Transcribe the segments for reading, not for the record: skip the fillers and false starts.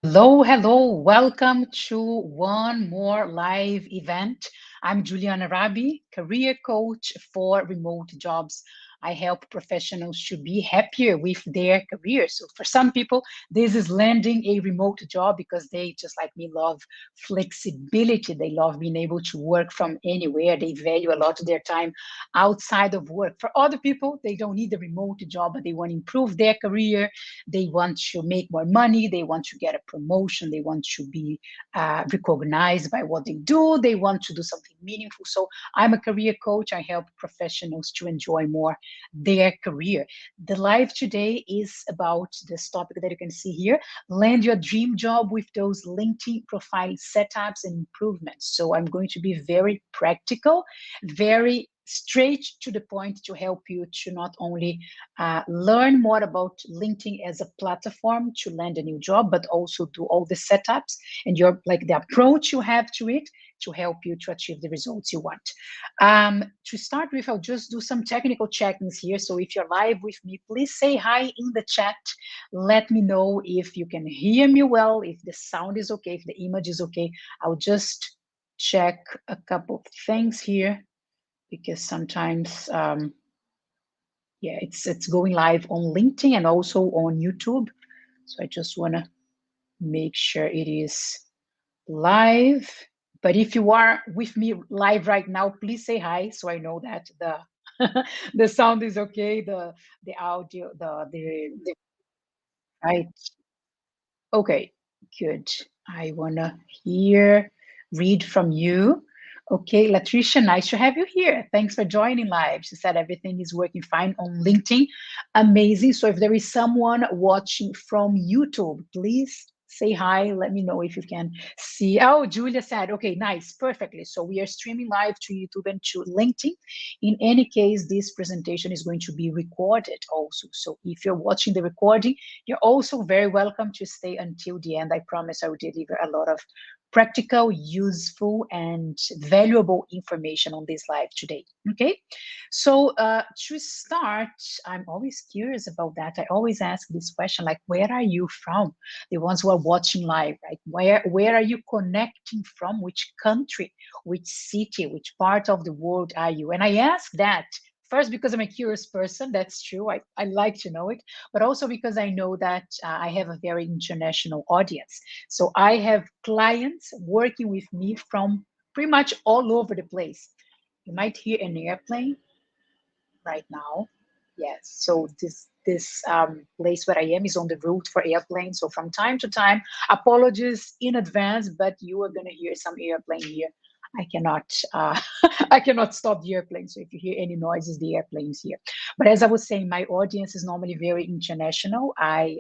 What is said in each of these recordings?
Hello, hello. Welcome to one more live event. I'm Juliana Rabi, career coach for remote jobs. I help professionals to be happier with their careers. So, for some people, this is landing a remote job because they, just like me, love flexibility. They love being able to work from anywhere. They value a lot of their time outside of work. For other people, they don't need a remote job, but they want to improve their career. They want to make more money. They want to get a promotion. They want to be recognized by what they do. They want to do something meaningful. So I'm a career coach. I help professionals to enjoy more their career. The live today is about this topic that you can see here: land your dream job with those LinkedIn profile setups and improvements. So I'm going to be very practical, very straight to the point to help you to not only learn more about LinkedIn as a platform to land a new job, but also do all the setups and your like the approach you have to it to help you to achieve the results you want. To start with, I'll just do some technical check-ins here. So if you're live with me, please say hi in the chat. Let me know if you can hear me well, if the sound is okay, if the image is okay. I'll just check a couple of things here because sometimes yeah, it's going live on LinkedIn and also on YouTube. So I just want to make sure it is live. But if you are with me live right now, please say hi so I know that the the sound is okay, the audio, the right. Okay, good. I wanna hear, read from you. Okay, Latricia, nice to have you here. Thanks for joining live. She said everything is working fine on LinkedIn. Amazing. So if there is someone watching from YouTube, please say hi. Let me know if you can see. Oh, Julia said, okay, nice, perfectly. So we are streaming live to YouTube and to LinkedIn. In any case, this presentation is going to be recorded also. So if you're watching the recording, you're also very welcome to stay until the end. I promise I will deliver a lot of practical, useful, and valuable information on this live today. Okay, so to start, I'm always curious about that. I always ask this question, like, where are you from? The ones who are watching live, right? Where are you connecting from? Which country, which city, which part of the world are you? And I ask that first because I'm a curious person. That's true. I like to know it, but also because I know that I have a very international audience. So I have clients working with me from pretty much all over the place. You might hear an airplane right now. Yes. So this place where I am is on the route for airplanes. So from time to time, apologies in advance, but you are gonna hear some airplane here. I cannot I cannot stop the airplane. So if you hear any noises, the airplanes here. But as I was saying, my audience is normally very international. I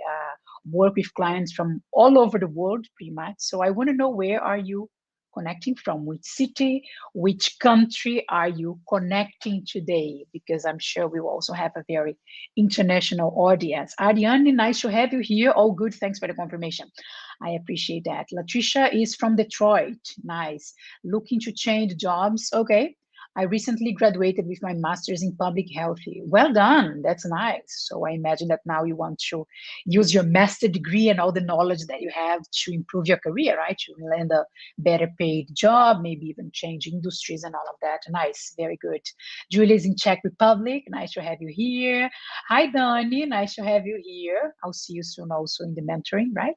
work with clients from all over the world, pretty much. So I want to know, where are you connecting from? Which city, which country are you connecting today? Because I'm sure we will also have a very international audience. Ariane, nice to have you here. All good. Thanks for the confirmation. I appreciate that. Latricia is from Detroit. Nice. Looking to change jobs. Okay. I recently graduated with my master's in public health. Well done. That's nice. So I imagine that now you want to use your master degree and all the knowledge that you have to improve your career, right? To land a better paid job, maybe even change industries and all of that. Nice. Very good. Julia is in Czech Republic. Nice to have you here. Hi, Donnie. Nice to have you here. I'll see you soon also in the mentoring, right?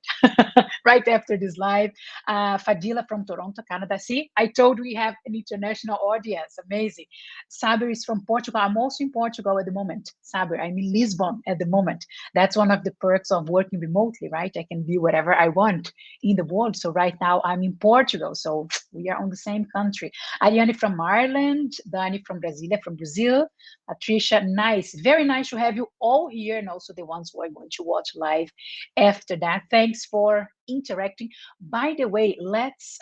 Right after this live. Fadila from Toronto, Canada. See, I told we have an international audience. Amazing. Saber is from Portugal. I'm also in Portugal at the moment. Saber, I'm in Lisbon at the moment. That's one of the perks of working remotely, right? I can be wherever I want in the world. So right now I'm in Portugal. So we are on the same country. Ariane from Ireland, Dani from Brasilia, from Brazil, Patricia, nice. Very nice to have you all here, and also the ones who are going to watch live after that. Thanks for interacting. By the way, let's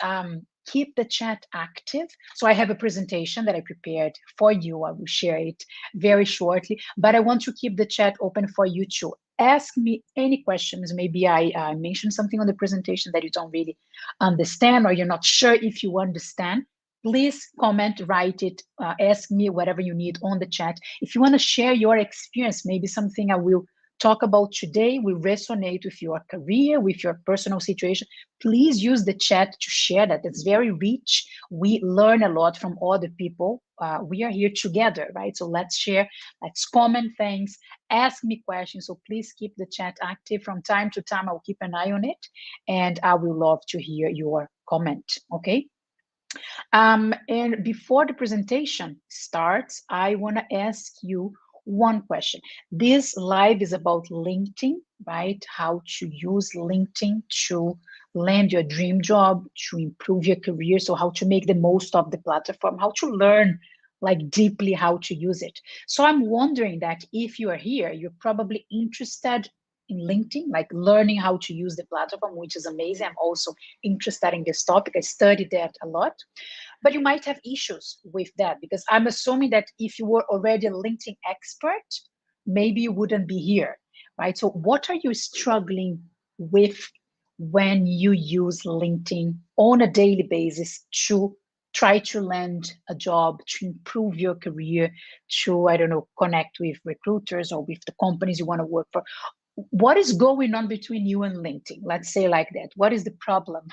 keep the chat active. So I have a presentation that I prepared for you. I will share it very shortly, but I want to keep the chat open for you to ask me any questions. Maybe I mentioned something on the presentation that you don't really understand, or you're not sure if you understand. Please comment, write it, ask me whatever you need on the chat. If you want to share your experience, maybe something I will talk about today will resonate with your career, with your personal situation, please use the chat to share that. It's very rich. We learn a lot from other people. We are here together, right? So let's share, let's comment things, ask me questions. So please keep the chat active. From time to time, I'll keep an eye on it, and I will love to hear your comment, okay? And before the presentation starts, I want to ask you one question. This live is about LinkedIn, right? How to use LinkedIn to land your dream job, to improve your career. So how to make the most of the platform, how to learn like deeply how to use it. So I'm wondering that if you are here, you're probably interested in LinkedIn, like learning how to use the platform, which is amazing. I'm also interested in this topic. I studied that a lot, but you might have issues with that, because I'm assuming that if you were already a LinkedIn expert, maybe you wouldn't be here, right? So what are you struggling with when you use LinkedIn on a daily basis to try to land a job, to improve your career, to, I don't know, connect with recruiters or with the companies you want to work for? What is going on between you and LinkedIn? Let's say like that. What is the problem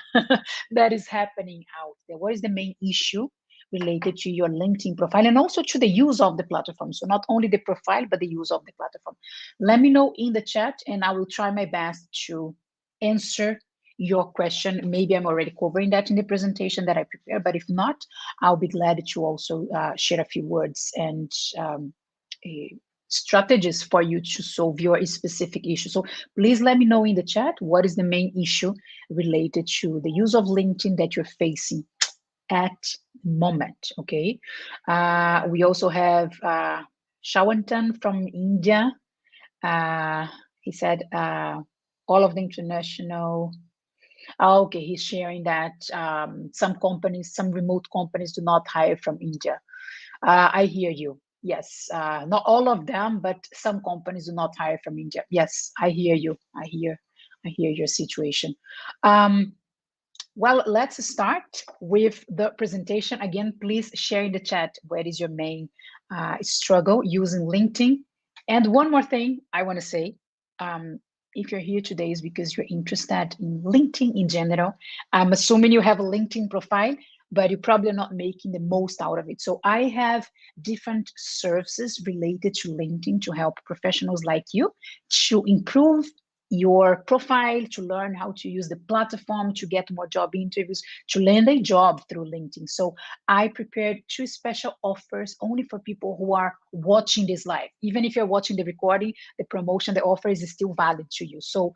that is happening out there? What is the main issue related to your LinkedIn profile and also to the use of the platform? So not only the profile, but the use of the platform. Let me know in the chat and I will try my best to answer your question. Maybe I'm already covering that in the presentation that I prepared, but if not, I'll be glad to also share a few words and strategies for you to solve your specific issue. So please let me know in the chat what is the main issue related to the use of LinkedIn that you're facing at the moment, okay? We also have Shawantan from India. He said all of the international, okay, he's sharing that some companies, some remote companies do not hire from India. I hear you. Yes, not all of them, but some companies do not hire from India. Yes, I hear you. I hear your situation. Well, let's start with the presentation. Again, please share in the chat where is your main struggle using LinkedIn. And one more thing I want to say, if you're here today is because you're interested in LinkedIn in general. I'm assuming you have a LinkedIn profile, but you're probably not making the most out of it. So I have different services related to LinkedIn to help professionals like you to improve your profile, to learn how to use the platform, to get more job interviews, to land a job through LinkedIn. So I prepared 2 special offers only for people who are watching this live. Even if you're watching the recording, the promotion, the offer is still valid to you. So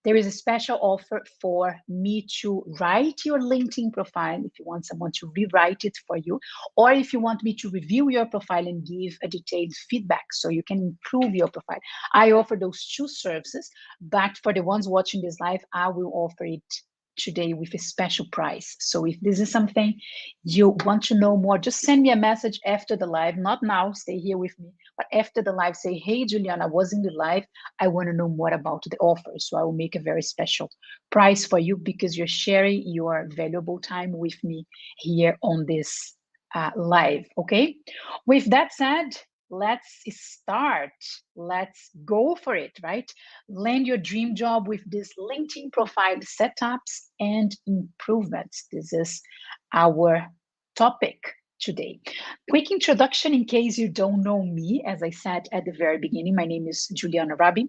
there is a special offer for me to write your LinkedIn profile if you want someone to rewrite it for you, or if you want me to review your profile and give a detailed feedback so you can improve your profile. I offer those 2 services, but for the ones watching this live, I will offer it today with a special price. So if this is something you want to know more, just send me a message after the live, not now, stay here with me, but after the live, say, hey, Juliana, I was in the live, I want to know more about the offer. So I will make a very special price for you because you're sharing your valuable time with me here on this live, okay? With that said, let's start. Let's go for it, right? Land your dream job with this LinkedIn profile setups and improvements. This is our topic today. Quick introduction in case you don't know me. As I said at the very beginning, my name is Juliana Rabi.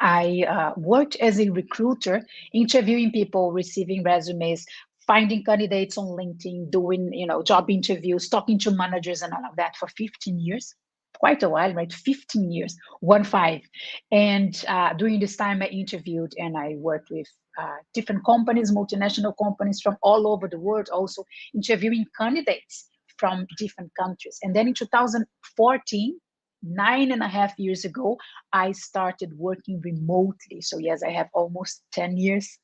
I worked as a recruiter, interviewing people, receiving resumes, finding candidates on LinkedIn, doing job interviews, talking to managers and all of that for 15 years. Quite a while, right? 15 years, 1-5. And during this time, I interviewed and I worked with different companies, multinational companies from all over the world, also interviewing candidates from different countries. And then in 2014, 9.5 years ago, I started working remotely. So yes, I have almost 10 years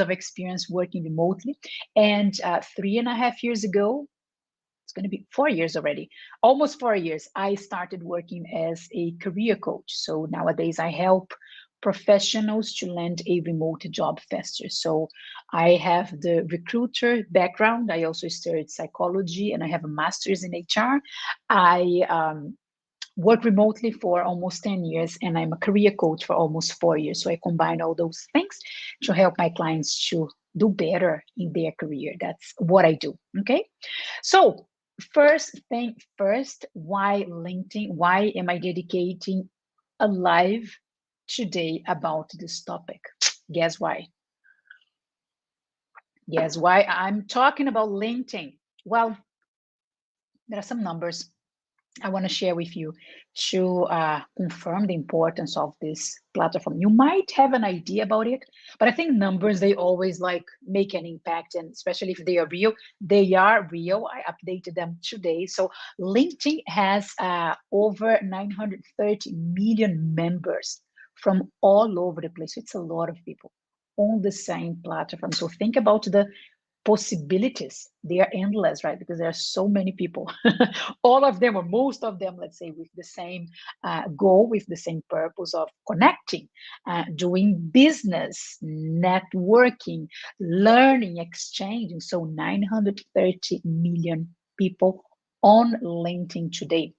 of experience working remotely. And 3.5 years ago, it's going to be 4 years already, almost 4 years, I started working as a career coach. So nowadays I help professionals to land a remote job faster. So I have the recruiter background. I also studied psychology and I have a master's in HR. I work remotely for almost 10 years, and I'm a career coach for almost 4 years. So I combine all those things to help my clients to do better in their career. That's what I do. Okay. So, first thing first, why LinkedIn? Why am I dedicating a live today about this topic? Guess why? Guess why I'm talking about LinkedIn? Well, there are some numbers I want to share with you to confirm the importance of this platform. You might have an idea about it, but I think numbers, they always like make an impact, and especially if they are real. They are real. I updated them today. So LinkedIn has over 930 million members from all over the place. So it's a lot of people on the same platform. So think about the possibilities. They are endless, right? Because there are so many people, all of them or most of them, let's say, with the same goal, with the same purpose of connecting, doing business, networking, learning, exchanging. So 930 million people on LinkedIn today.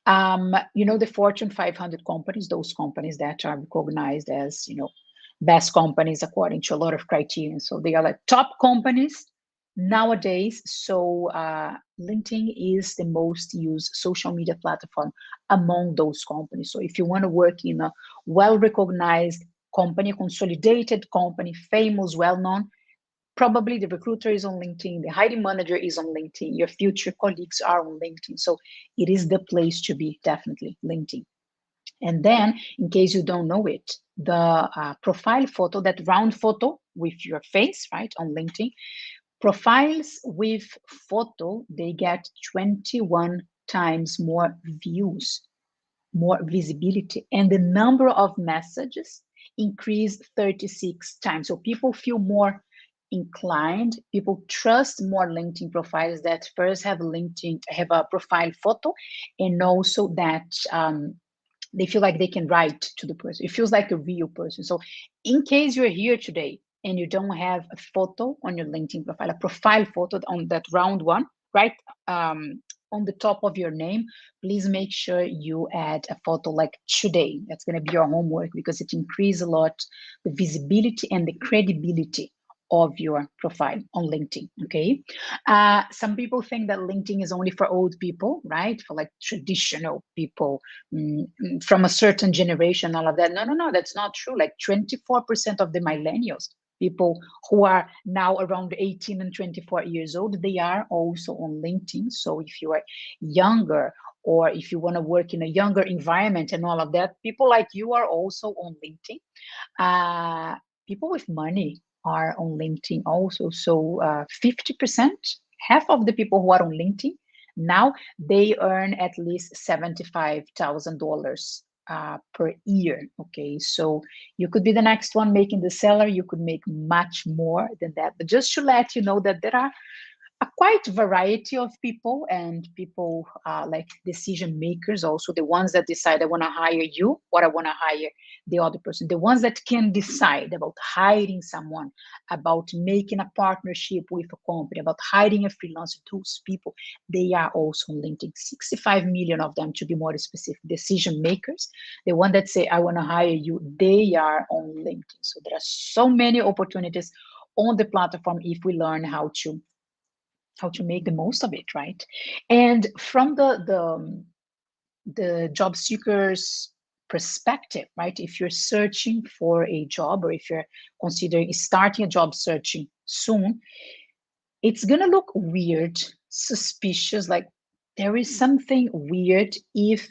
The Fortune 500 companies, those companies that are recognized as, best companies according to a lot of criteria. So they are like top companies nowadays. So LinkedIn is the most used social media platform among those companies. So if you want to work in a well-recognized company, consolidated company, famous, well-known, probably the recruiter is on LinkedIn, the hiring manager is on LinkedIn, your future colleagues are on LinkedIn. So it is the place to be, definitely LinkedIn. And then, in case you don't know it, the profile photo, that round photo with your face, right, on LinkedIn, profiles with photo, they get 21 times more views, more visibility, and the number of messages increased 36 times. So people feel more inclined, people trust more LinkedIn profiles that first have a profile photo, and also that they feel like they can write to the person. It feels like a real person. So in case you're here today and you don't have a photo on your LinkedIn profile, a profile photo on that round one, right, on the top of your name, please make sure you add a photo like today. That's going to be your homework, because it increases a lot the visibility and the credibility of your profile on LinkedIn. Okay. Some people think that LinkedIn is only for old people, right? For like traditional people, from a certain generation, all of that. No, no, no, that's not true. Like 24% of the millennials, people who are now around 18 and 24 years old, they are also on LinkedIn. So if you are younger, or if you want to work in a younger environment and all of that, people like you are also on LinkedIn. People with money are on LinkedIn also. So 50%, half of the people who are on LinkedIn now, they earn at least $75,000 per year. Okay, so you could be the next one making the salary. You could make much more than that. But just to let you know that there are a quite variety of people, and people like decision makers, also the ones that decide, I want to hire you, or I want to hire the other person, the ones that can decide about hiring someone, about making a partnership with a company, about hiring a freelancer. Those people, they are also on LinkedIn. 65 million of them, to be more specific, decision makers, the one that say, I want to hire you, they are on LinkedIn. So there are so many opportunities on the platform if we learn how to make the most of it, right? And from the job seekers perspective, right, if you're searching for a job, or if you're considering starting a job searching soon, it's gonna look weird, suspicious, like there is something weird if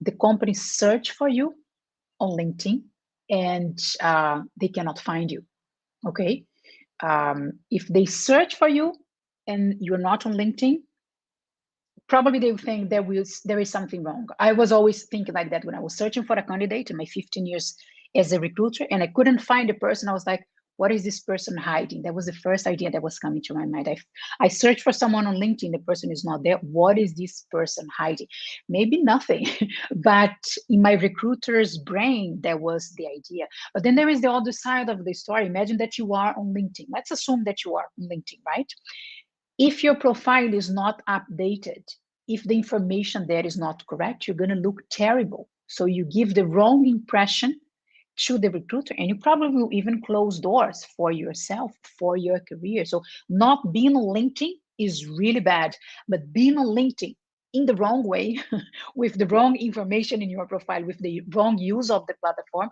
the company search for you on LinkedIn and they cannot find you. Okay. If they search for you and you're not on LinkedIn, probably they think there is something wrong. I was always thinking like that when I was searching for a candidate in my 15 years as a recruiter, and I couldn't find a person. I was like, what is this person hiding? That was the first idea that was coming to my mind. I searched for someone on LinkedIn, the person is not there. What is this person hiding? Maybe nothing, but in my recruiter's brain, there was the idea. But then there is the other side of the story. Imagine that you are on LinkedIn. Let's assume that you are on LinkedIn, right? If your profile is not updated, if the information there is not correct, you're going to look terrible. So you give the wrong impression to the recruiter, and you probably will even close doors for yourself, for your career. So not being on LinkedIn is really bad, but being on LinkedIn in the wrong way, with the wrong information in your profile, with the wrong use of the platform,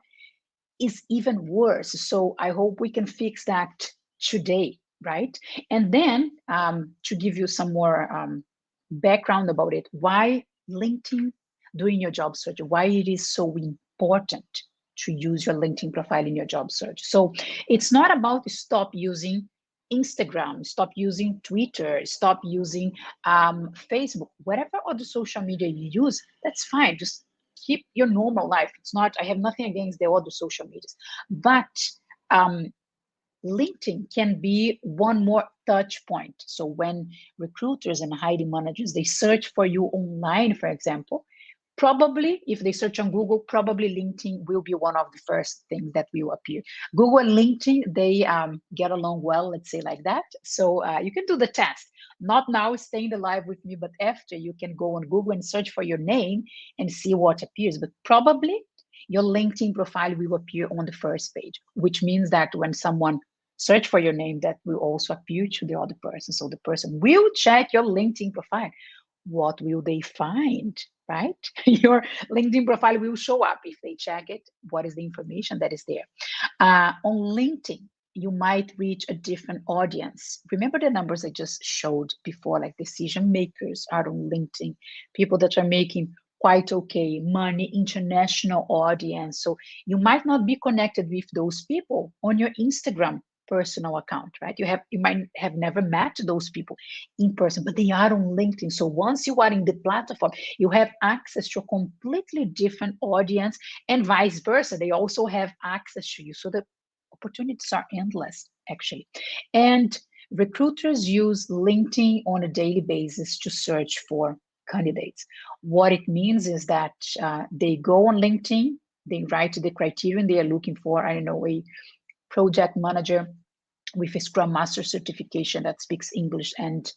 is even worse. So I hope we can fix that today, right? And then to give you some more background about it, why LinkedIn doing your job search, why it is so important to use your LinkedIn profile in your job search. So it's not about stop using Instagram, stop using Twitter, stop using Facebook, whatever other social media you use, that's fine. Just keep your normal life. It's not, I have nothing against the other social medias, but um, LinkedIn can be one more touch point. So when recruiters and hiring managers, they search for you online, for example, probably if they search on Google, probably LinkedIn will be one of the first things that will appear. Google and LinkedIn, they get along well, let's say like that. So you can do the test. Not now staying alive with me, but after you can go on Google and search for your name and see what appears. But probably your LinkedIn profile will appear on the first page, which means that when someone search for your name, that will also appear to the other person. So the person will check your LinkedIn profile. What will they find, right? Your LinkedIn profile will show up if they check it. What is the information that is there? On LinkedIn, you might reach a different audience. Remember the numbers I just showed before, like decision makers are on LinkedIn, people that are making quite okay money, international audience. So you might not be connected with those people on your Instagram personal account, right? You might have never met those people in person, but they are on LinkedIn. So once you are in the platform, you have access to a completely different audience, and vice versa. They also have access to you. So the opportunities are endless, actually. And recruiters use LinkedIn on a daily basis to search for candidates. What it means is that they go on LinkedIn, they write the criterion they are looking for. I don't know, a project manager with a Scrum Master certification that speaks English and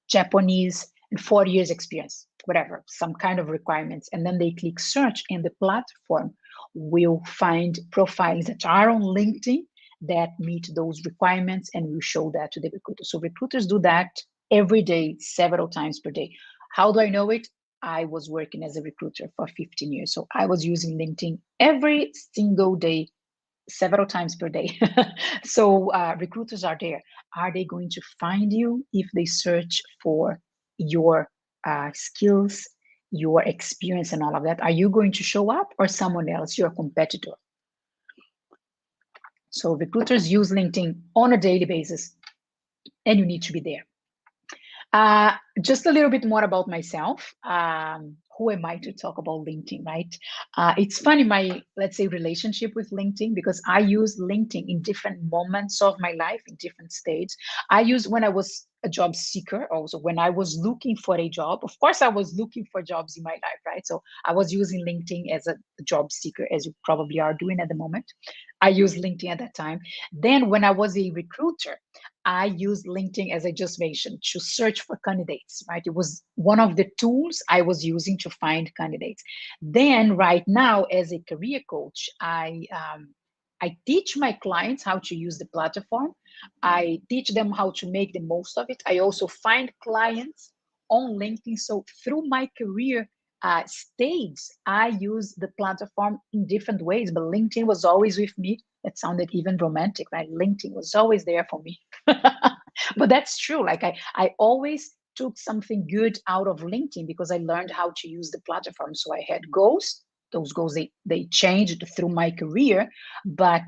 Japanese and 4 years experience, whatever, some kind of requirements. And then they click search, and the platform will find profiles that are on LinkedIn that meet those requirements, and will show that to the recruiter. So recruiters do that every day, several times per day. How do I know it? I was working as a recruiter for 15 years. So I was using LinkedIn every single day, several times per day. So recruiters are there. Are they going to find you if they search for your skills, your experience, and all of that? Are you going to show up, or someone else, your competitor? So recruiters use LinkedIn on a daily basis, and you need to be there. Just a little bit more about myself. Who am I to talk about LinkedIn, right? It's funny, my, let's say, relationship with LinkedIn, because I use LinkedIn in different moments of my life, in different stages. I use when I was a job seeker, also when I was looking for a job. Of course, I was looking for jobs in my life, right? So I was using LinkedIn as a job seeker, as you probably are doing at the moment. I used LinkedIn at that time. Then when I was a recruiter, I used LinkedIn, as I just mentioned, to search for candidates, right? It was one of the tools I was using to find candidates. Then right now, as a career coach, I teach my clients how to use the platform. I teach them how to make the most of it. I also find clients on LinkedIn. So through my career stage, I use the platform in different ways, but LinkedIn was always with me. It sounded even romantic, right? LinkedIn was always there for me. But that's true. Like I always took something good out of LinkedIn, because I learned how to use the platform. So I had goals. Those goals, they changed through my career, but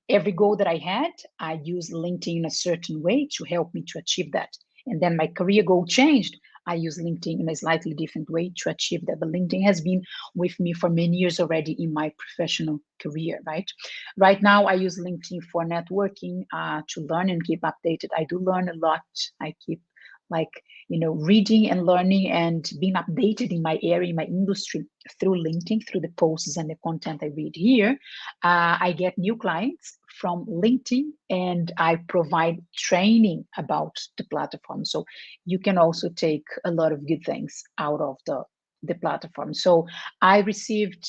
every goal that I had, I used LinkedIn in a certain way to help me to achieve that. And then my career goal changed. I use LinkedIn in a slightly different way to achieve that. But LinkedIn has been with me for many years already in my professional career, right? Right now, I use LinkedIn for networking, to learn and keep updated. I do learn a lot. I keep like, reading and learning and being updated in my area, in my industry, through LinkedIn, through the posts and the content I read here. I get new clients from LinkedIn, and I provide training about the platform. So you can also take a lot of good things out of the platform. So I received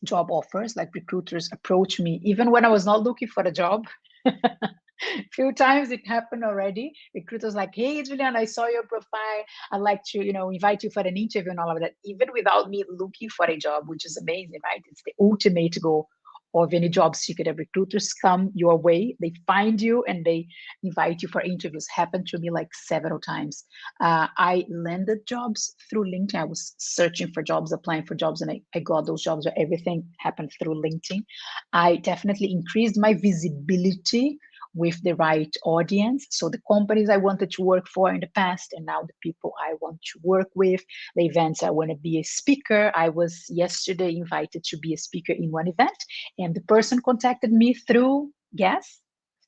job offers, like recruiters approach me even when I was not looking for a job. Few times it happened already. Recruiters like, hey, Julian, I saw your profile. I'd like to, invite you for an interview and all of that, even without me looking for a job, which is amazing, right? It's the ultimate goal of any job seeker. The recruiters come your way, they find you, and they invite you for interviews. Happened to me like several times. I landed jobs through LinkedIn. I was searching for jobs, applying for jobs, and I got those jobs. Where everything happened through LinkedIn. I definitely increased my visibility with the right audience. So the companies I wanted to work for in the past, and now the people I want to work with, the events I want to be a speaker. I was yesterday invited to be a speaker in one event, and the person contacted me through, guess,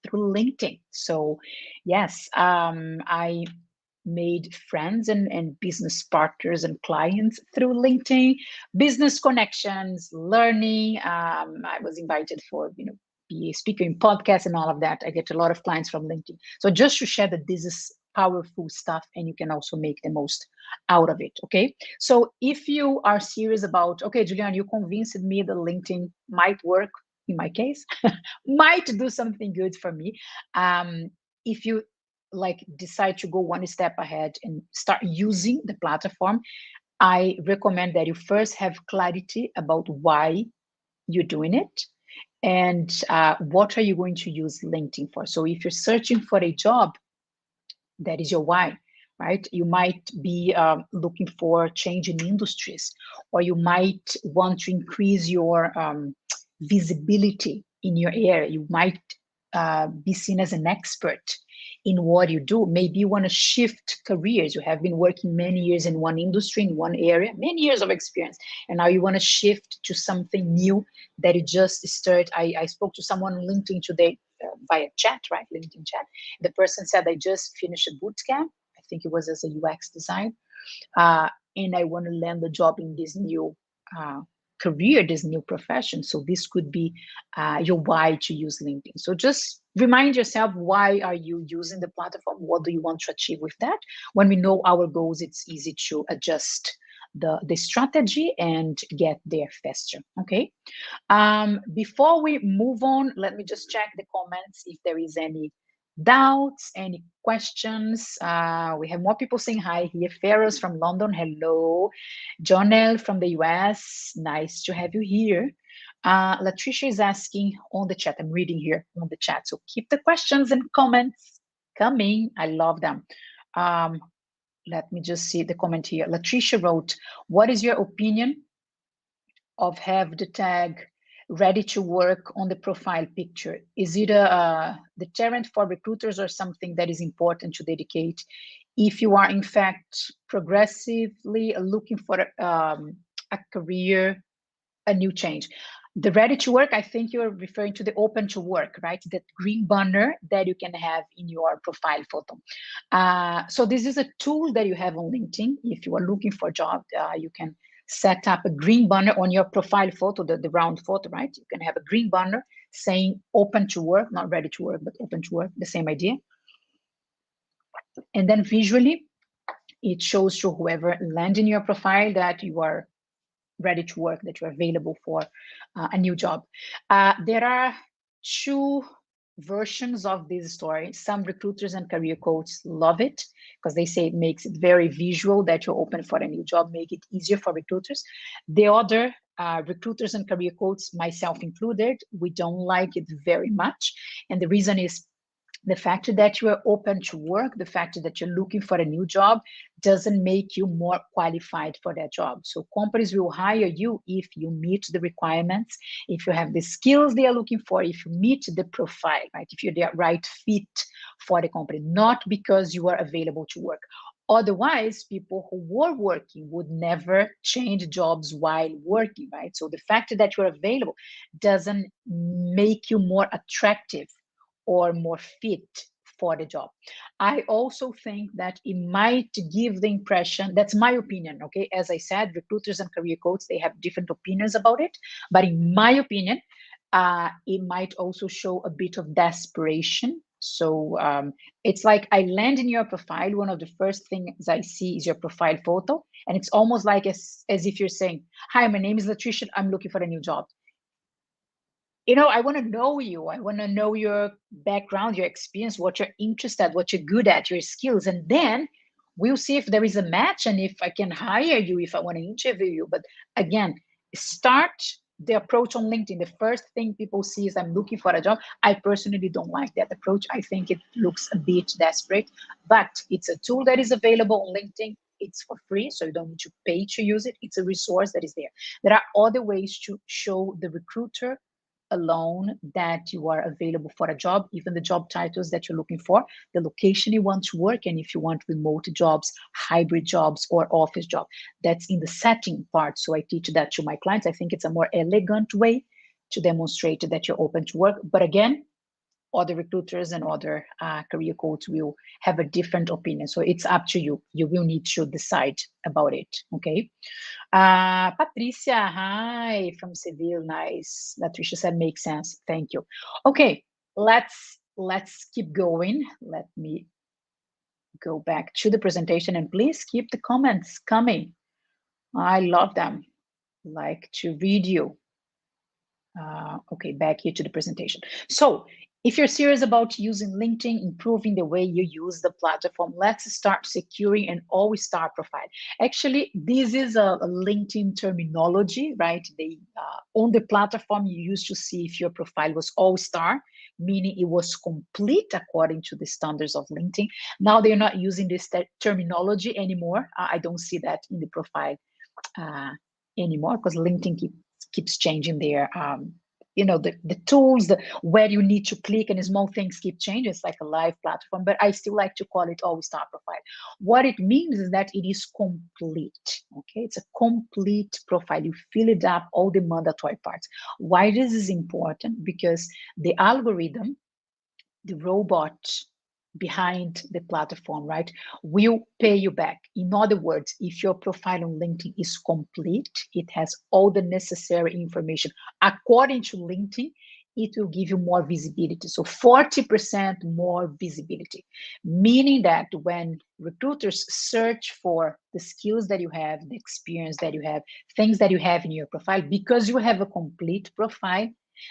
through LinkedIn. So yes, I made friends and business partners and clients through LinkedIn, business connections, learning. I was invited for, be a speaker in podcasts and all of that. I get a lot of clients from LinkedIn. So just to share that this is powerful stuff, and you can also make the most out of it. Okay. So if you are serious about, okay, Julian, you convinced me that LinkedIn might work in my case, might do something good for me. If you like decide to go one step ahead and start using the platform, I recommend that you first have clarity about why you're doing it, and what are you going to use LinkedIn for. So if you're searching for a job, that is your why, right? You might be looking for change in industries, or you might want to increase your visibility in your area. You might be seen as an expert in what you do. Maybe you want to shift careers. You have been working many years in one industry, in one area, many years of experience, and now you want to shift to something new that you just started. I spoke to someone on LinkedIn today via chat, right? LinkedIn chat. The person said, I just finished a boot camp. I think it was as a UX design. And I want to land a job in this new career, this new profession. So this could be your why to use LinkedIn. So just remind yourself, why are you using the platform? What do you want to achieve with that? When we know our goals, it's easy to adjust the strategy and get there faster. Okay. Before we move on, let me just check the comments if there is any doubts, any questions. We have more people saying hi here. Ferris from London, hello. Jonelle from the US, nice to have you here. Latricia is asking on the chat. I'm reading here on the chat. So keep the questions and comments coming. I love them. Let me just see the comment here. Latricia wrote, what is your opinion of have the tag ready to work on the profile picture? Is it a deterrent for recruiters or something that is important to dedicate if you are in fact progressively looking for a career, a new change? The ready to work, I think you're referring to the open to work, right? That green banner that you can have in your profile photo. So this is a tool that you have on LinkedIn. If you are looking for a job, you can set up a green banner on your profile photo, the round photo, right? You can have a green banner saying open to work, not ready to work, but open to work, the same idea. And then visually, it shows to whoever lands in your profile that you are ready to work, that you're available for a new job. There are two versions of this story. Some recruiters and career coaches love it because they say it makes it very visual that you're open for a new job, make it easier for recruiters. The other recruiters and career coaches, myself included, we don't like it very much. And the reason is the fact that you are open to work, the fact that you're looking for a new job doesn't make you more qualified for that job. So companies will hire you if you meet the requirements, if you have the skills they are looking for, if you meet the profile, right? If you're the right fit for the company, not because you are available to work. Otherwise, people who were working would never change jobs while working, right? So the fact that you're available doesn't make you more attractive or more fit for the job. I also think that it might give the impression, that's my opinion, okay? As I said, recruiters and career coaches, they have different opinions about it. But in my opinion, it might also show a bit of desperation. So it's like I land in your profile. One of the first things I see is your profile photo. And it's almost like as if you're saying, hi, my name is Latricia. I'm looking for a new job. You know, I want to know you. I want to know your background, your experience, what you're interested at, what you're good at, your skills. And then we'll see if there is a match and if I can hire you, if I want to interview you. But again, start the approach on LinkedIn. The first thing people see is I'm looking for a job. I personally don't like that approach. I think it looks a bit desperate, but it's a tool that is available on LinkedIn. It's for free, so you don't need to pay to use it. It's a resource that is there. There are other ways to show the recruiter alone that you are available for a job, even the job titles that you're looking for, the location you want to work, and if you want remote jobs, hybrid jobs, or office job. That's in the setting part. So I teach that to my clients. I think it's a more elegant way to demonstrate that you're open to work. But again, other recruiters and other career coaches will have a different opinion. So it's up to you. You will need to decide about it, okay? Patricia, hi, from Seville, nice. Latricia said makes sense, thank you. Okay, let's keep going. Let me go back to the presentation and please keep the comments coming. I love them, like to read you. Okay, back here to the presentation. So if you're serious about using LinkedIn, improving the way you use the platform, let's start securing an all-star profile. Actually, this is a LinkedIn terminology, right? They on the platform, you used to see if your profile was all-star, meaning it was complete according to the standards of LinkedIn. Now they're not using this terminology anymore. I don't see that in the profile anymore because LinkedIn keeps changing their you know, the tools, where you need to click, and small things keep changing. It's like a live platform, but I still like to call it all-star profile. What it means is that it is complete, okay? It's a complete profile. You fill it up, all the mandatory parts. Why this is important? Because the algorithm, the robot behind the platform, right, will pay you back. In other words, if your profile on LinkedIn is complete, it has all the necessary information according to LinkedIn, it will give you more visibility. So 40% more visibility, meaning that when recruiters search for the skills that you have, the experience that you have, things that you have in your profile, because you have a complete profile,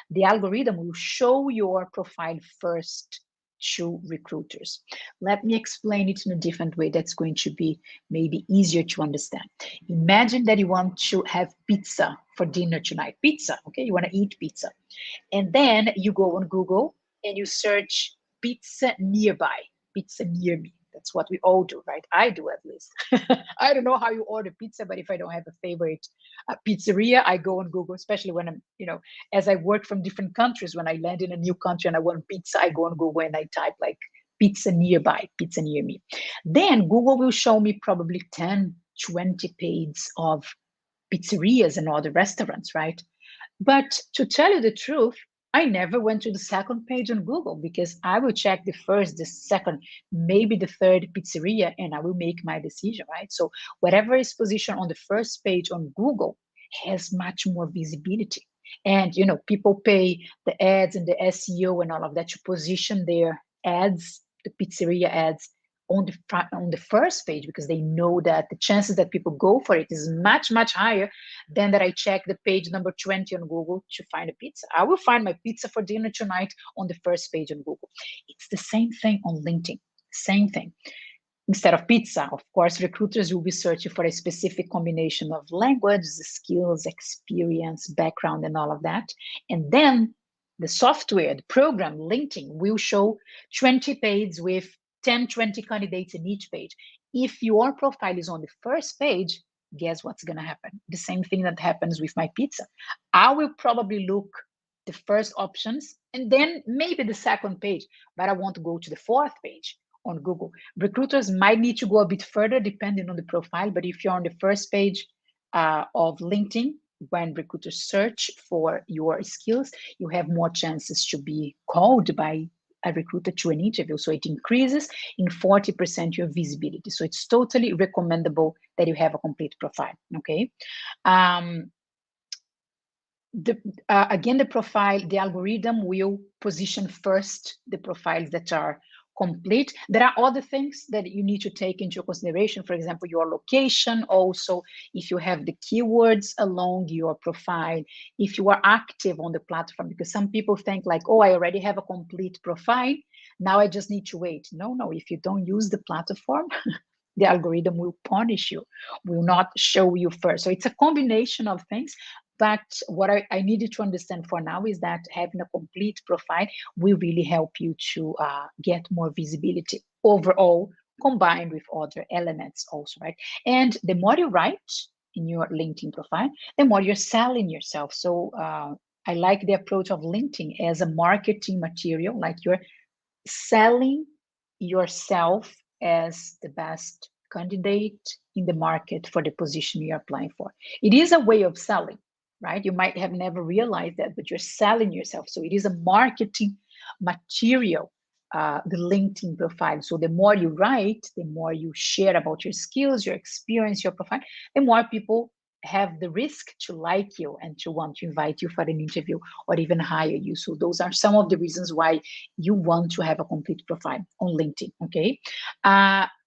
the algorithm will show your profile first to recruiters. Let me explain it in a different way that's going to be maybe easier to understand. Imagine that you want to have pizza for dinner tonight. Pizza, okay? You want to eat pizza. And then you go on Google and you search pizza nearby, pizza near me. That's what we all do, right? I do, at least. I don't know how you order pizza, but if I don't have a favorite pizzeria, I go on Google, especially when I'm, you know, as I work from different countries, when I land in a new country and I want pizza, I go on Google and I type like pizza nearby, pizza near me. Then Google will show me probably 10, 20 pages of pizzerias and other restaurants, right? But to tell you the truth, I never went to the second page on Google because I will check the first, the second, maybe the third pizzeria, and I will make my decision, right? So whatever is positioned on the first page on Google has much more visibility. And, you know, people pay the ads and the SEO and all of that to position their ads, the pizzeria ads, on the first page, because they know that the chances that people go for it is much higher than that I check the page number 20 on Google to find a pizza. I will find my pizza for dinner tonight on the first page on Google. It's the same thing on LinkedIn, same thing. Instead of pizza, of course, recruiters will be searching for a specific combination of language, skills, experience, background, and all of that. And then the software, the program, LinkedIn, will show 20 pages with 10, 20 candidates in each page. If your profile is on the first page, guess what's going to happen? The same thing that happens with my pizza. I will probably look the first options and then maybe the second page, but I want to go to the fourth page on Google. Recruiters might need to go a bit further depending on the profile, but if you're on the first page of LinkedIn, when recruiters search for your skills, you have more chances to be called by a recruiter to an interview. So it increases in 40% your visibility. So it's totally recommendable that you have a complete profile, okay? Again, the profile, the algorithm will position first the profiles that are complete. There are other things that you need to take into consideration. For example, your location, also if you have the keywords along your profile, if you are active on the platform, because some people think like, oh, I already have a complete profile, now I just need to wait. No, if you don't use the platform, the algorithm will punish you, will not show you first. So it's a combination of things. But what I needed to understand for now is that having a complete profile will really help you to get more visibility overall, combined with other elements also, right? And the more you write in your LinkedIn profile, the more you're selling yourself. So I like the approach of LinkedIn as a marketing material, like you're selling yourself as the best candidate in the market for the position you're applying for. It is a way of selling, right? You might have never realized that, but you're selling yourself. So it is a marketing material, the LinkedIn profile. So the more you write, the more you share about your skills, your experience, your profile, the more people have the risk to like you and to want to invite you for an interview or even hire you. So those are some of the reasons why you want to have a complete profile on LinkedIn, okay?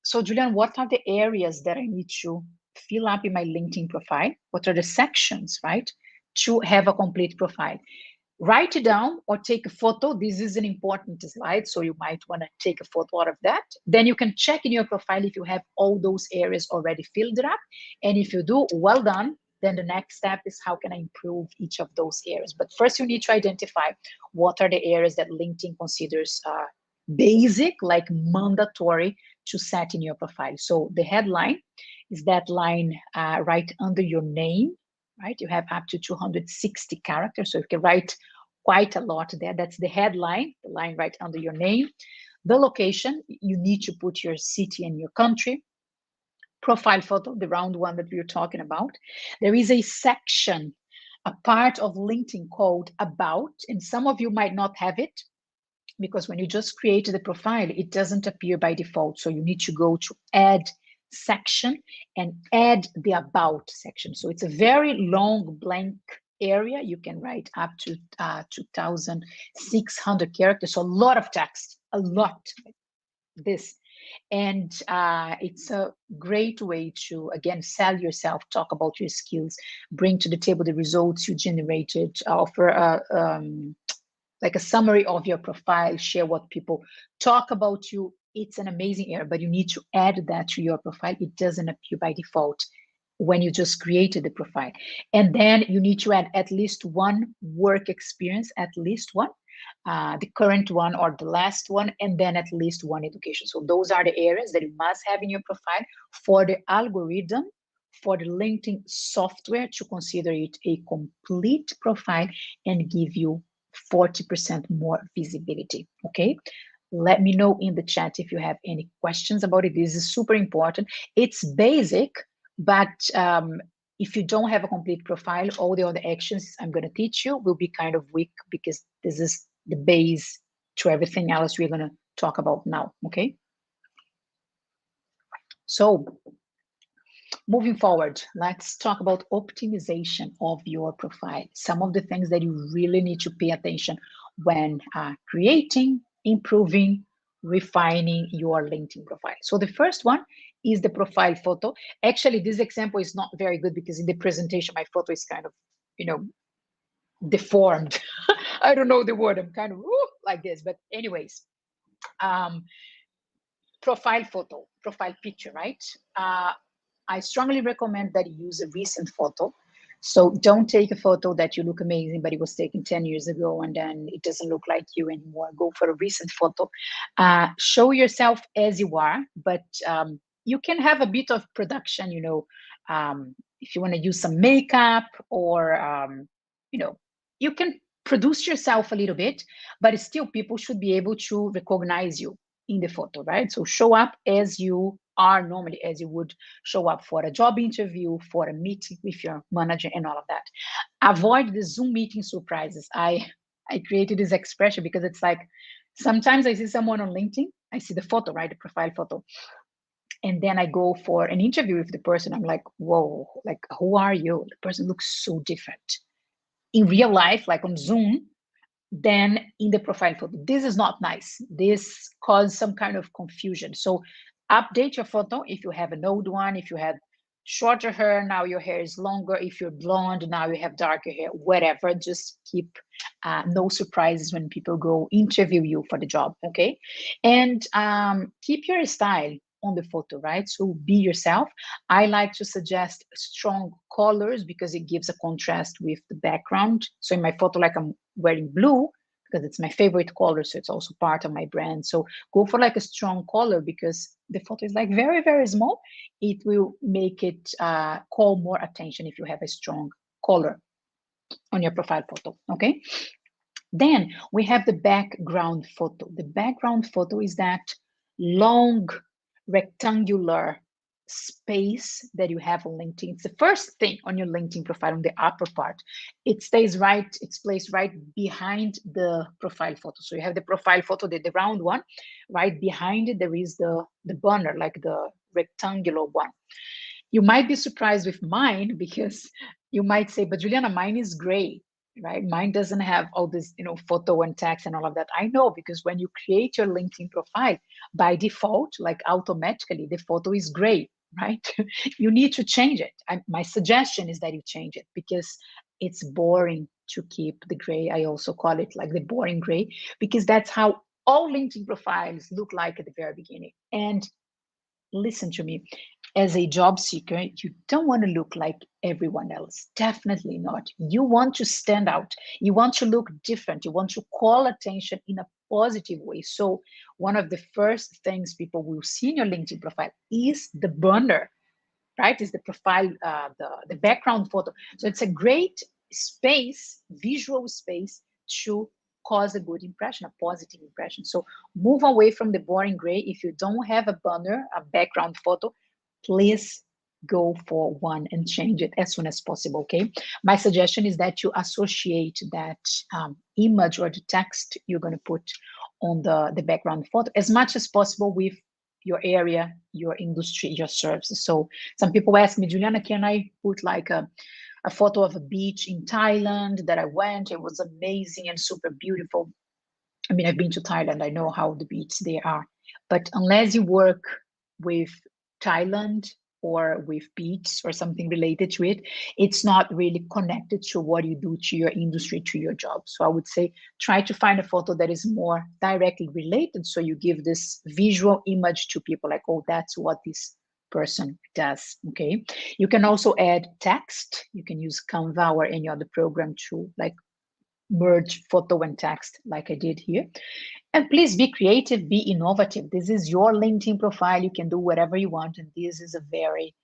So Julian, what are the areas that I need to fill up in my LinkedIn profile? What are the sections, right, to have a complete profile? Write it down or take a photo. This is an important slide, so you might want to take a photo out of that. Then you can check in your profile if you have all those areas already filled up. And if you do, well done. Then the next step is how can I improve each of those areas? But first you need to identify what are the areas that LinkedIn considers basic, like mandatory to set in your profile. So the headline is that line right under your name, right? You have up to 260 characters, so you can write quite a lot there. That's the headline, the line right under your name. The location, you need to put your city and your country. Profile photo, the round one that we were talking about. There is a section, a part of LinkedIn called About, and some of you might not have it because when you just create the profile, it doesn't appear by default. So you need to go to Add section and add the About section. So it's a very long blank area. You can write up to 2,600 characters. So a lot of text, a lot. This. And it's a great way to, again, sell yourself, talk about your skills, bring to the table the results you generated, offer like a summary of your profile, share what people talk about you. It's an amazing area, but you need to add that to your profile. It doesn't appear by default when you just created the profile. And then you need to add at least one work experience, at least one, the current one or the last one, and then at least one education. So those are the areas that you must have in your profile for the algorithm, for the LinkedIn software to consider it a complete profile and give you 40% more visibility, okay? Let me know in the chat if you have any questions about it. This is super important. It's basic, but if you don't have a complete profile, all the other actions I'm going to teach you will be kind of weak because this is the base to everything else we're going to talk about now, okay? So moving forward, let's talk about optimization of your profile. Some of the things that you really need to pay attention when creating, improving, refining your LinkedIn profile. So the first one is the profile photo. Actually, this example is not very good because in the presentation, my photo is kind of, you know, deformed. I don't know the word. I'm kind of like this, but anyways, profile photo, profile picture, right? I strongly recommend that you use a recent photo. So don't take a photo that you look amazing, but it was taken 10 years ago and then it doesn't look like you anymore. Go for a recent photo. Show yourself as you are, but you can have a bit of production, you know, if you want to use some makeup or, you know, you can produce yourself a little bit, but still people should be able to recognize you in the photo, right? So show up as you are normally, as you would show up for a job interview, for a meeting with your manager and all of that. Avoid the Zoom meeting surprises. I created this expression because it's like, Sometimes I see someone on LinkedIn, I see the photo, right? The profile photo. And then I go for an interview with the person. I'm like, whoa, like, who are you? The person looks so different in real life, like on Zoom, than in the profile photo. This is not nice. This causes some kind of confusion. So update your photo if you have an old one, if you had shorter hair, now your hair is longer. If you're blonde, now you have darker hair, whatever. Just keep no surprises when people go interview you for the job, okay? And keep your style on the photo, right? So be yourself. I like to suggest strong colors because it gives a contrast with the background. So in my photo, like I'm wearing blue because it's my favorite color, so it's also part of my brand. So go for like a strong color because the photo is like very, very small. It will make it call more attention if you have a strong color on your profile photo, okay? Then we have the background photo. The background photo is that long rectangular space that you have on LinkedIn. It's the first thing on your LinkedIn profile on the upper part. It stays right, it's placed right behind the profile photo. So you have the profile photo, the round one, right behind it, there is the banner, like the rectangular one. You might be surprised with mine because you might say, but Juliana, mine is gray, right? Mine doesn't have all this, photo and text and all of that. I know because when you create your LinkedIn profile, by default, like automatically, the photo is gray, right? You need to change it. My suggestion is that you change it because it's boring to keep the gray. I also call it like the boring gray because that's how all LinkedIn profiles look like at the very beginning. And listen to me, as a job seeker, you don't want to look like everyone else. Definitely not. You want to stand out. You want to look different. You want to call attention in a positive way. So one of the first things people will see in your LinkedIn profile is the banner, right? Is the profile, the background photo. So it's a great space, visual space to cause a good impression, a positive impression. So move away from the boring gray. If you don't have a banner, a background photo, please go for one and change it as soon as possible, okay? My suggestion is that you associate that image or the text you're going to put on the background photo as much as possible with your area, your industry, your services. So some people ask me, Juliana, can I put like a photo of a beach in Thailand that I went? It was amazing and super beautiful. I mean, I've been to Thailand. I know how the beaches there are. But unless you work with Thailand or with beach or something related to it, it's not really connected to what you do to your industry, to your job. So I would say try to find a photo that is more directly related. So you give this visual image to people like, oh, that's what this person does. Okay. You can also add text. You can use Canva or any other program to like merge photo and text like I did here. And please be creative, be innovative. This is your LinkedIn profile. You can do whatever you want. And this is a very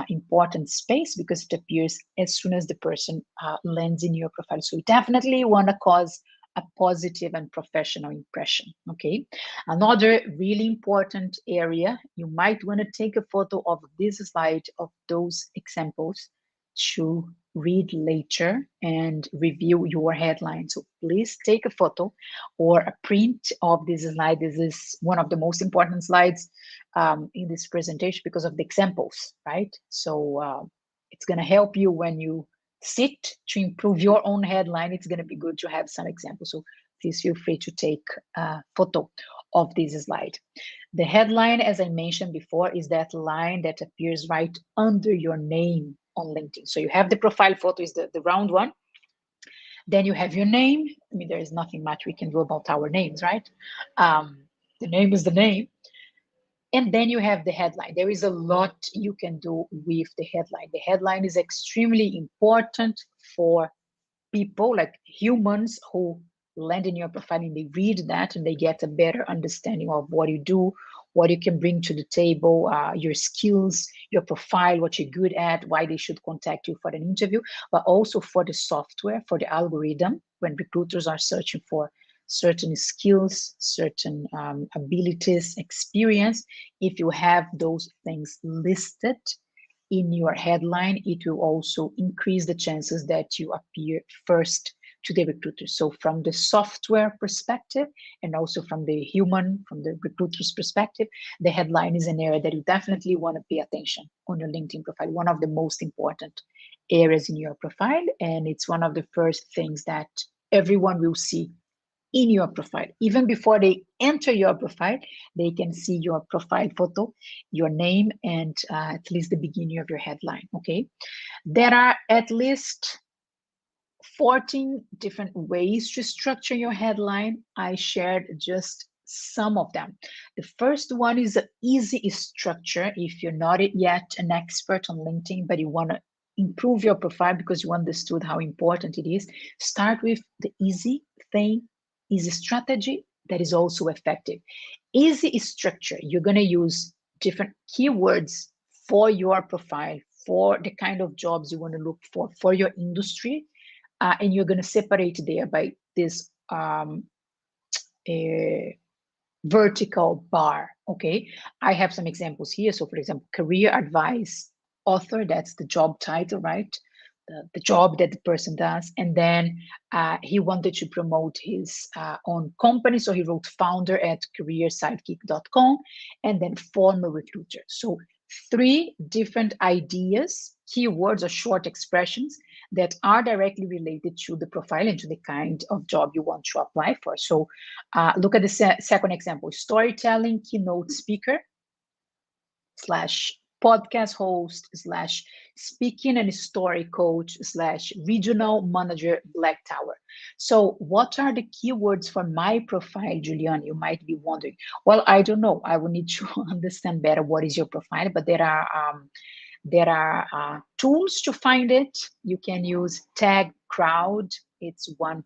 important space because it appears as soon as the person lands in your profile. So you definitely want to cause a positive and professional impression, okay? Another really important area, you might want to take a photo of this slide of those examples to read later and review your headline. So please take a photo or a print of this slide. This is one of the most important slides in this presentation because of the examples, right? So it's going to help you when you sit to improve your own headline. It's going to be good to have some examples. So please feel free to take a photo of this slide. The headline, as I mentioned before, is that line that appears right under your name on LinkedIn. So you have the profile photo is the round one. Then you have your name. I mean, there is nothing much we can do about our names, right? The name is the name. And then you have the headline. There is a lot you can do with the headline. The headline is extremely important for people, like humans who land in your profile and they read that and they get a better understanding of what you do, what you can bring to the table, your skills, your profile, what you're good at, why they should contact you for an interview, but also for the software, for the algorithm, when recruiters are searching for certain skills, certain abilities, experience. If you have those things listed in your headline, it will also increase the chances that you appear first to the recruiters. So from the software perspective and also from the recruiter's perspective, the headline is an area that you definitely want to pay attention on your LinkedIn profile, one of the most important areas in your profile. And it's one of the first things that everyone will see in your profile. Even before they enter your profile, they can see your profile photo, your name, and at least the beginning of your headline, okay? There are at least 14 different ways to structure your headline. I shared just some of them. The first one is an easy structure. If you're not yet an expert on LinkedIn, but you want to improve your profile because you understood how important it is, start with the easy thing, easy strategy that is also effective. Easy structure, you're going to use different keywords for your profile, for the kind of jobs you want to look for your industry, and you're going to separate there by this vertical bar, okay? I have some examples here. So for example, career advice author, that's the job title, right? The job that the person does. And then he wanted to promote his own company. So he wrote founder at careersidekick.com and then former recruiter. So 3 different ideas, keywords or short expressions that are directly related to the profile and to the kind of job you want to apply for. So look at the second example, storytelling keynote speaker / podcast host / speaking and story coach / regional manager Black Tower. So what are the keywords for my profile, Julian? You might be wondering. Well, I don't know. I will need to understand better what is your profile, but there are tools to find it. You can use Tag Crowd. It's one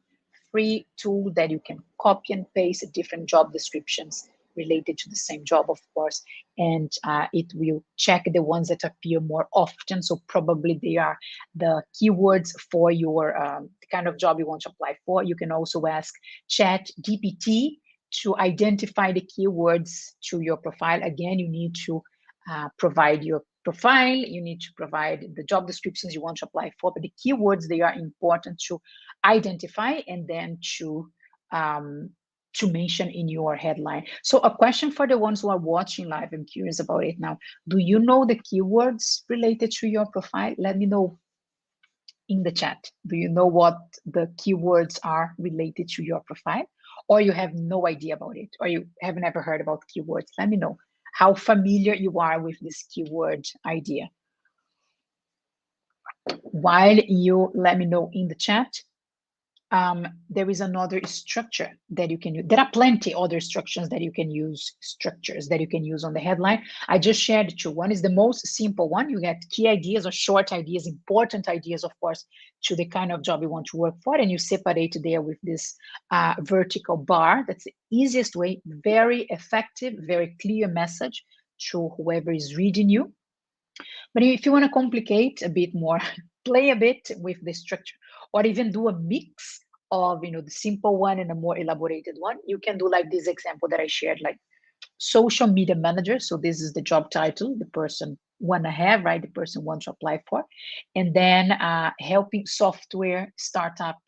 free tool that you can copy and paste different job descriptions related to the same job, of course, and it will check the ones that appear more often. So probably they are the keywords for your the kind of job you want to apply for. You can also ask ChatGPT to identify the keywords to your profile. Again, you need to provide your profile, you need to provide the job descriptions you want to apply for, but the keywords, they are important to identify and then to mention in your headline. So a question for the ones who are watching live, I'm curious about it now. Do you know the keywords related to your profile? Let me know in the chat. Do you know what the keywords are related to your profile? Or you have no idea about it? Or you have never heard about keywords? Let me know how familiar you are with this keyword idea. While you let me know in the chat, there is another structure that you can use. There are plenty other structures that you can use on the headline. I just shared 2. One is the most simple one. You get key ideas or short ideas, important ideas, of course, to the kind of job you want to work for, and you separate there with this vertical bar. That's the easiest way, very effective, very clear message to whoever is reading you. But if you want to complicate a bit more, play a bit with the structure, or even do a mix of the simple one and a more elaborated one, you can do like this example that I shared, like social media manager. So this is the job title the person want to have, right? The person wants to apply for. And then helping software startups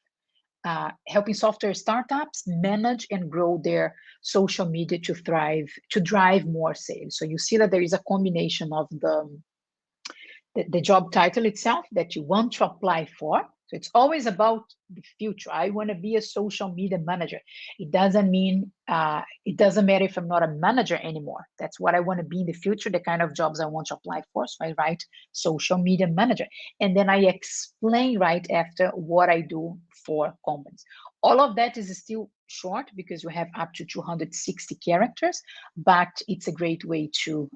manage and grow their social media to drive more sales. So you see that there is a combination of the job title itself that you want to apply for. So it's always about the future. I want to be a social media manager. It doesn't matter if I'm not a manager anymore. That's what I want to be in the future, the kind of jobs I want to apply for. So I write social media manager. And then I explain right after what I do for companies. All of that is still short because you have up to 260 characters, but it's a great way to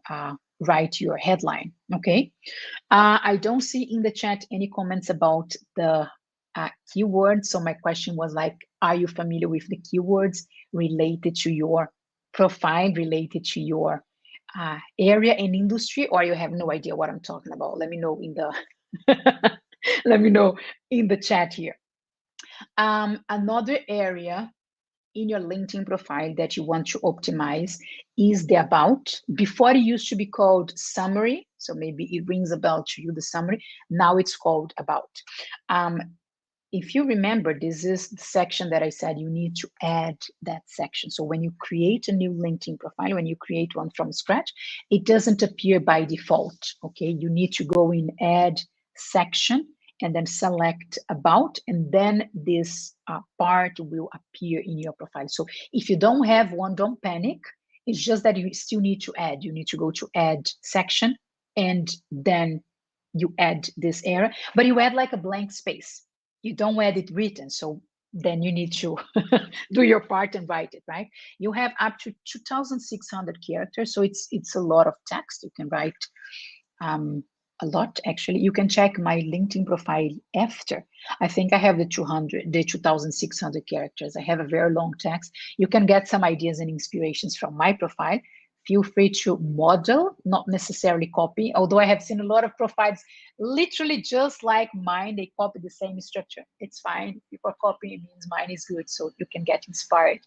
write your headline, okay? I don't see in the chat any comments about the keywords. So my question was like, are you familiar with the keywords related to your profile, related to your area and industry, or you have no idea what I'm talking about? Let me know in the let me know in the chat here. Another area in your LinkedIn profile that you want to optimize is the about. Before it used to be called summary, so maybe it rings a bell to you, the summary. Now it's called about. if you remember, this is the section that I said you need to add that section. So when you create a new LinkedIn profile, when you create one from scratch, it doesn't appear by default, okay? You need to go in add section and then select about, and then this part will appear in your profile. So if you don't have one, don't panic. It's just that you still need to add. You need to go to add section, and then you add this area, but you add like a blank space. You don't add it written. So then you need to do your part and write it, right? You have up to 2,600 characters. So it's a lot of text. You can write a lot, actually. You can check my LinkedIn profile after. I think I have the 2,600 characters. I have a very long text. You can get some ideas and inspirations from my profile. Feel free to model, not necessarily copy, although I have seen a lot of profiles literally just like mine. They copy the same structure. It's fine. If you are copying, it means mine is good. So you can get inspired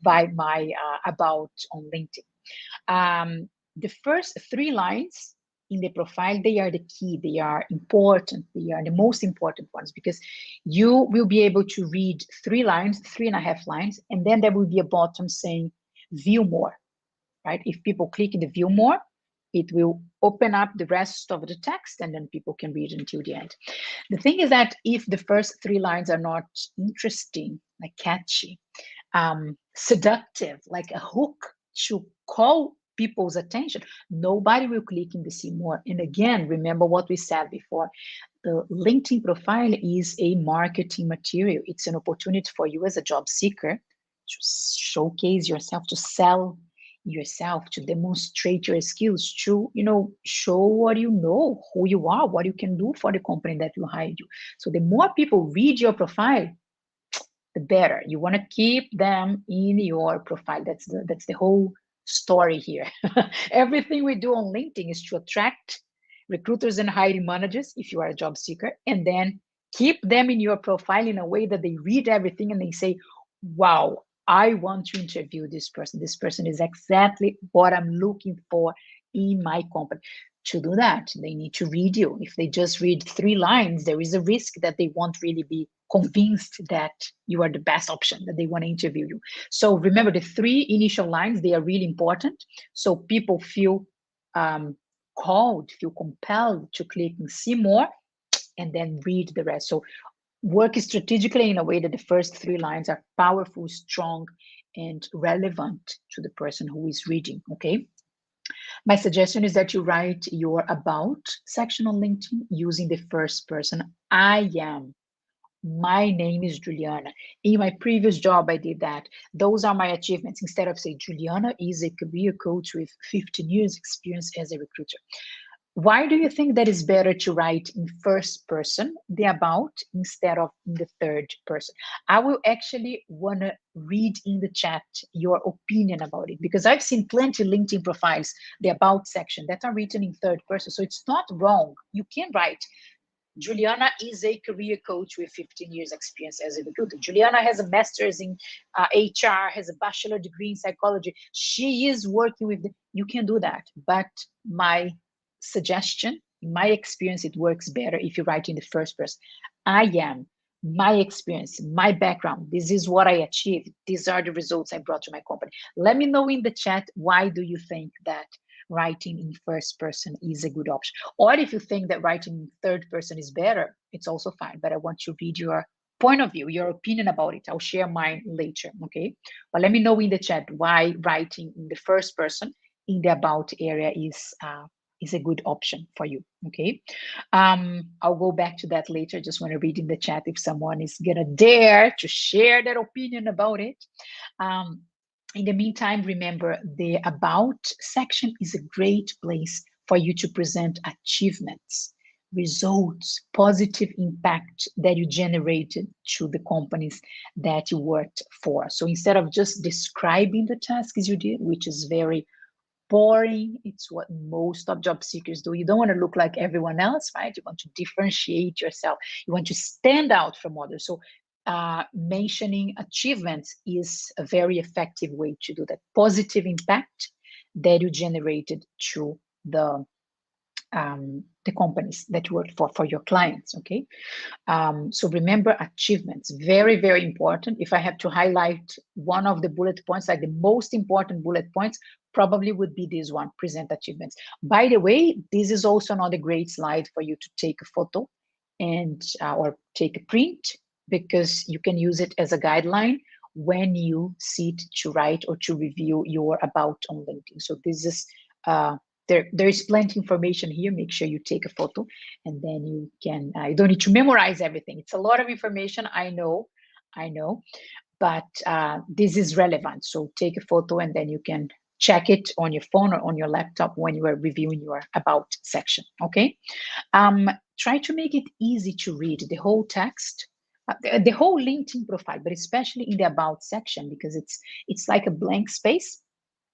by my about on LinkedIn. The first 3 lines in the profile, they are the key, they are important, they are the most important ones, because you will be able to read 3 lines, 3.5 lines, and then there will be a button saying view more, right? If people click in the view more, it will open up the rest of the text, and then people can read until the end. The thing is that if the first 3 lines are not interesting, like catchy, seductive, like a hook to call people's attention, nobody will click in the see more. And again, remember what we said before, the LinkedIn profile is a marketing material. It's an opportunity for you as a job seeker to showcase yourself, to sell yourself, to demonstrate your skills, to show what you know, who you are, what you can do for the company that will hire you. So the more people read your profile, the better. You want to keep them in your profile. That's the whole story here. Everything we do on LinkedIn is to attract recruiters and hiring managers if you are a job seeker, and then keep them in your profile in a way that they read everything and they say, wow, I want to interview this person. This person is exactly what I'm looking for in my company. To do that, they need to read you. If they just read 3 lines, there is a risk that they won't really be convinced that you are the best option, that they want to interview you. So remember, the 3 initial lines, they are really important. So people feel called, feel compelled to click and see more, and then read the rest. So work strategically in a way that the first 3 lines are powerful, strong, and relevant to the person who is reading, okay? My suggestion is that you write your about section on LinkedIn using the first person. I am. My name is Juliana. In my previous job, I did that. Those are my achievements. Instead of saying Juliana is a career coach with 15 years experience as a recruiter. Why do you think that is better to write in first person, the about, instead of in the third person? I will actually want to read in the chat your opinion about it, because I've seen plenty of LinkedIn profiles, the about section, that are written in third person. So it's not wrong. You can write, Juliana is a career coach with 15 years experience as a recruiter. Juliana has a master's in HR, has a bachelor degree in psychology. She is working with, you can do that. But my suggestion, in my experience, it works better if you write in the first person. I am, my experience, my background, this is what I achieved. These are the results I brought to my company. Let me know in the chat, why do you think that writing in first person is a good option? Or if you think that writing in third person is better, it's also fine. But I want to read your point of view, your opinion about it. I'll share mine later, okay? But let me know in the chat why writing in the first person in the about area is a good option for you, okay? I'll go back to that later. I just want to read in the chat if someone is gonna dare to share their opinion about it. In the meantime, remember, the about section is a great place for you to present achievements, results, positive impact that you generated to the companies that you worked for. So instead of just describing the tasks you did, which is very boring, it's what most of job seekers do. You don't want to look like everyone else, right? You want to differentiate yourself. You want to stand out from others. So mentioning achievements is a very effective way to do that. Positive impact that you generated to the the companies that you work for your clients, okay? So remember achievements, very, very important. If I have to highlight one of the bullet points, like the most important bullet points, probably would be this one, present achievements. By the way, this is also another great slide for you to take a photo and or take a print, because you can use it as a guideline when you sit to write or to review your about on LinkedIn. So this is there is plenty information here. Make sure you take a photo, and then you can you don't need to memorize everything. It's a lot of information, I know, but this is relevant. So take a photo, and then you can check it on your phone or on your laptop when you are reviewing your about section, okay? Try to make it easy to read the whole text, the whole LinkedIn profile, but especially in the about section, because it's like a blank space.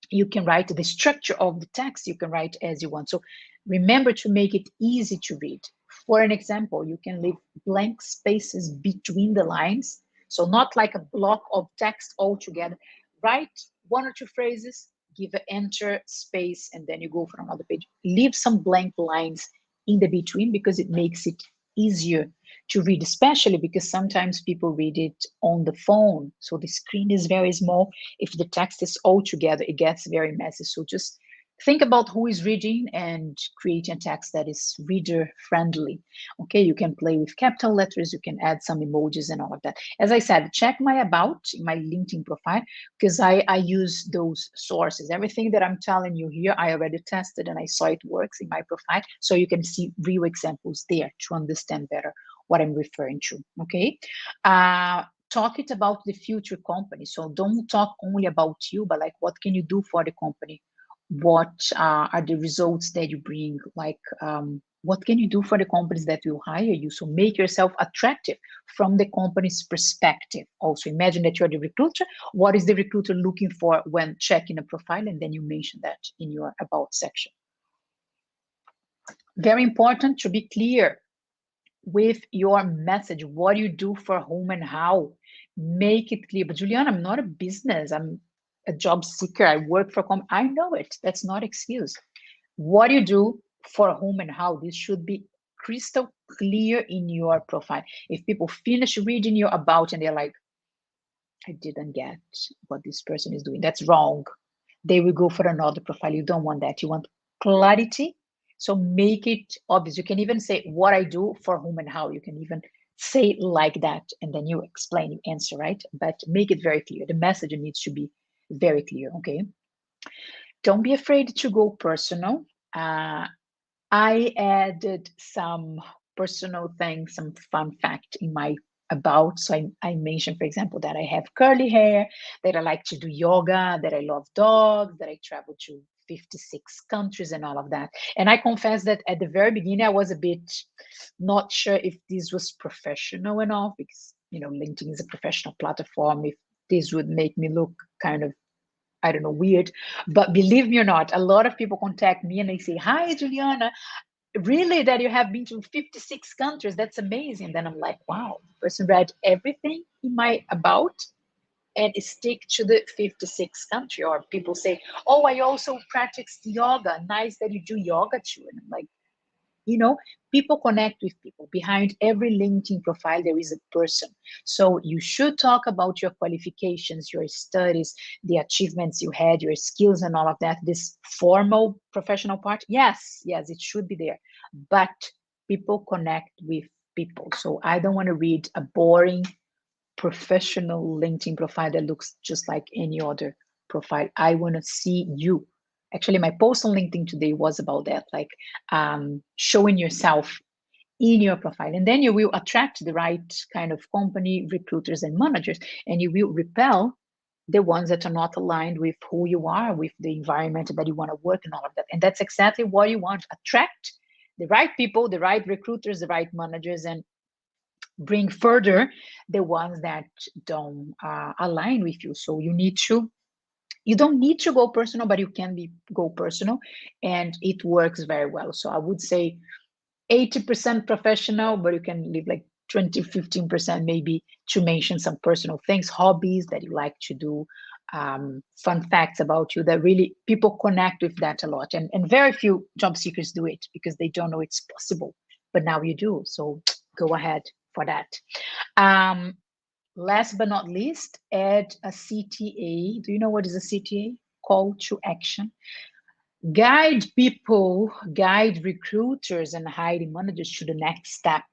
You can write the structure of the text, you can write as you want. So remember to make it easy to read. For an example, you can leave blank spaces between the lines. So not like a block of text altogether. Write one or two phrases, give an enter space, and then you go for another page. Leave some blank lines in the between, because it makes it easier to read, especially because sometimes people read it on the phone. So the screen is very small. If the text is all together, it gets very messy. So just think about who is reading and creating a text that is reader friendly. Okay, you can play with capital letters, you can add some emojis and all of that. As I said, check my about, my LinkedIn profile, because I use those sources. Everything that I'm telling you here, I already tested and I saw it works in my profile. So you can see real examples there to understand better what I'm referring to, okay? Talk it about the future company. So don't talk only about you, but like, what can you do for the company? What are the results that you bring? Like, what can you do for the companies that will hire you? So make yourself attractive from the company's perspective. Also, imagine that you're the recruiter. What is the recruiter looking for when checking a profile? And then you mention that in your about section. Very important to be clear with your message. What you do for whom and how. Make it clear. But Juliana, I'm not a business. I'm a job seeker. I work for I know it. That's not excuse. What you do for whom and how. This should be crystal clear in your profile. If people finish reading you about and they're like, I didn't get what this person is doing, that's wrong, they will go for another profile. You don't want that. You want clarity. So make it obvious. You can even say what I do for whom and how. You can even say it like that, and then you explain, you answer, right? But make it very clear. The message needs to be very clear, okay? Don't be afraid to go personal. I added some personal things, some fun fact in my about. So I mentioned, for example, that I have curly hair, that I like to do yoga, that I love dogs, that I travel to 56 countries and all of that. And I confess that at the very beginning, I was a bit not sure if this was professional enough, because, you know, LinkedIn is a professional platform. If this would make me look kind of, I don't know, weird. But believe me or not, a lot of people contact me and they say, hi, Juliana, really that you have been to 56 countries? That's amazing. Then I'm like, wow, the person read everything in my about and stick to the 56 country. Or people say, oh, I also practice yoga. Nice that you do yoga too. And I'm like, you know, people connect with people. Behind every LinkedIn profile, there is a person. So you should talk about your qualifications, your studies, the achievements you had, your skills and all of that. This formal professional part, yes, it should be there. But people connect with people. So I don't want to read a boring professional LinkedIn profile that looks just like any other profile. I want to see you. Actually, my post on LinkedIn today was about that, like showing yourself in your profile. And then you will attract the right kind of company, recruiters, and managers, and you will repel the ones that are not aligned with who you are, with the environment that you want to work and all of that. And that's exactly what you want. Attract the right people, the right recruiters, the right managers, and bring further the ones that don't align with you. So you don't need to go personal, but you can go personal, and it works very well. So I would say 80% professional, but you can leave like 20, 15% maybe to mention some personal things, hobbies that you like to do, fun facts about you that really people connect with that a lot. And very few job seekers do it because they don't know it's possible. But now you do. So go ahead for that. Um, Last but not least, add a CTA. Do you know what is a CTA? Call to action. Guide people, guide recruiters and hiring managers to the next step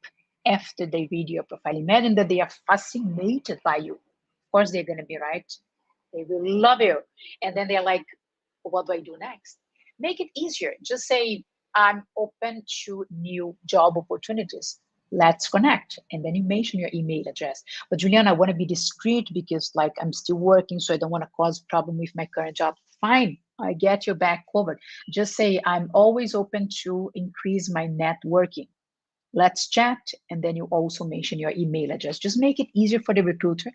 after they read your profile. Imagine that they are fascinated by you. Of course, they're going to be right. They will love you. And then they're like, what do I do next? Make it easier. Just say, I'm open to new job opportunities. Let's connect. And then you mention your email address. But Juliana, I want to be discreet because like I'm still working, so I don't want to cause problem with my current job. Fine, I get your back covered. Just say, I'm always open to increase my networking. Let's chat. And then you also mention your email address. Just make it easier for the recruiter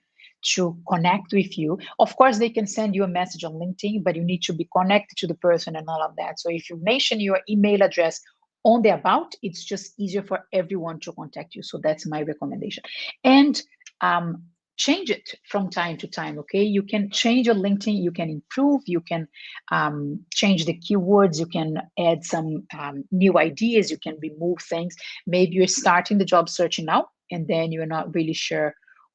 to connect with you. Of course, they can send you a message on LinkedIn, but you need to be connected to the person and all of that. So if you mention your email address on the about, it's just easier for everyone to contact you. So that's my recommendation. And change it from time to time. Okay, you can change your LinkedIn, you can improve, you can change the keywords, you can add some new ideas, you can remove things. Maybe you're starting the job searching now and then you're not really sure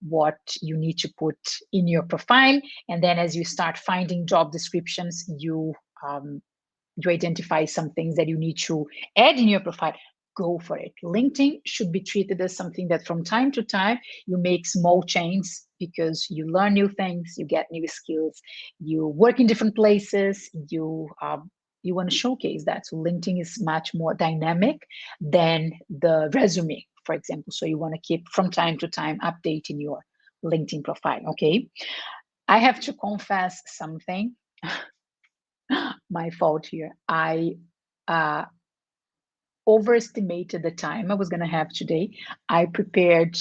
what you need to put in your profile, and then as you start finding job descriptions, you identify some things that you need to add in your profile. Go for it. LinkedIn should be treated as something that from time to time you make small changes because you learn new things, you get new skills, you work in different places, you want to showcase that. So LinkedIn is much more dynamic than the resume, for example. So you want to keep from time to time updating your LinkedIn profile. Okay. I have to confess something. My fault here. I uh, overestimated the time I was going to have today. I prepared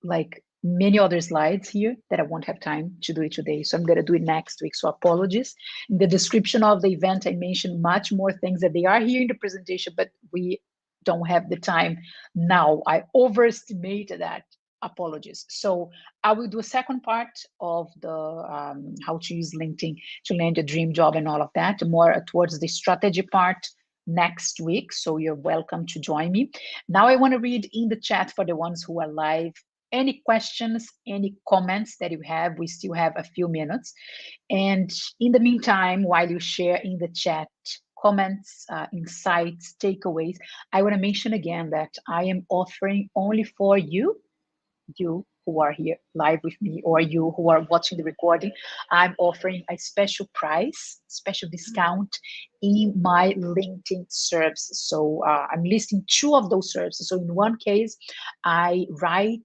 like many other slides here that I won't have time to do it today. So I'm going to do it next week. So apologies. In the description of the event, I mentioned much more things that they are here in the presentation, but we don't have the time now. I overestimated that. Apologies. So I will do a second part of the how to use LinkedIn to land a dream job and all of that, more towards the strategy part next week. So you're welcome to join me. Now I want to read in the chat for the ones who are live. Any questions, any comments that you have? We still have a few minutes. And in the meantime, while you share in the chat comments, insights, takeaways, I want to mention again that I am offering only for you who are here live with me or you who are watching the recording, I'm offering a special price, special discount in my LinkedIn services. So I'm listing two of those services. So in one case, I write